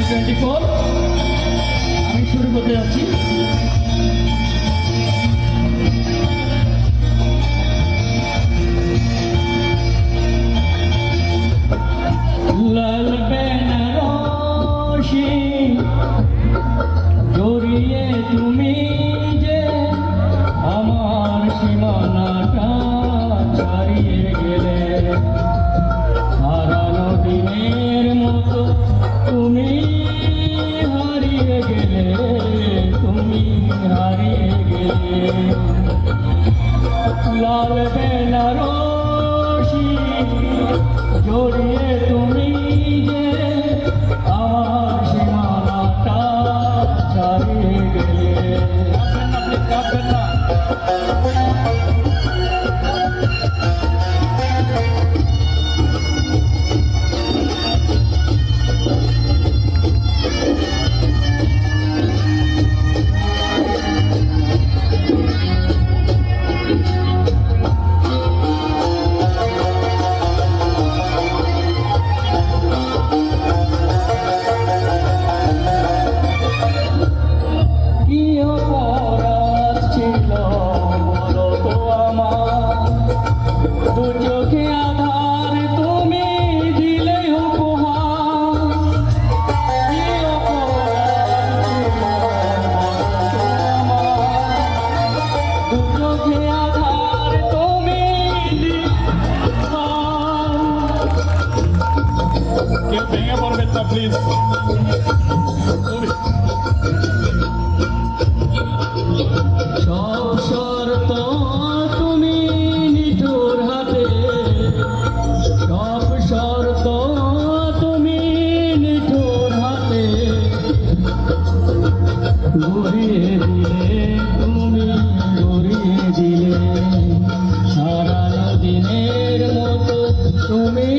24 আমি শুরু করতে যাচ্ছি। লাল বেনারসি জড়িয়ে তুমি যে আমার সীমানাটা ছাড়িয়ে গেলে, হারানো দিনের মতো তুমি হারিয়ে গেলে, তুমি হারিয়ে গেলে। লাল বেনারসি জড়িয়ে তুমি যে আমার সীমানাটা ছাড়িয়ে গেলে। কাঁদবেন না, দু চোখে আধার তুমি দিলে উপহার, দু চোখে আধার তুমি কেউ ভেঙে পড়বেন না প্লিজ। সব শর্ত তুমি নিঠুর হাতে, সব শর্ত তুমি নিঠুর হাতে ঘুরিয়ে দিলে, তুমি ঘুরিয়ে দিলে। হারানো দিনের মতো তুমি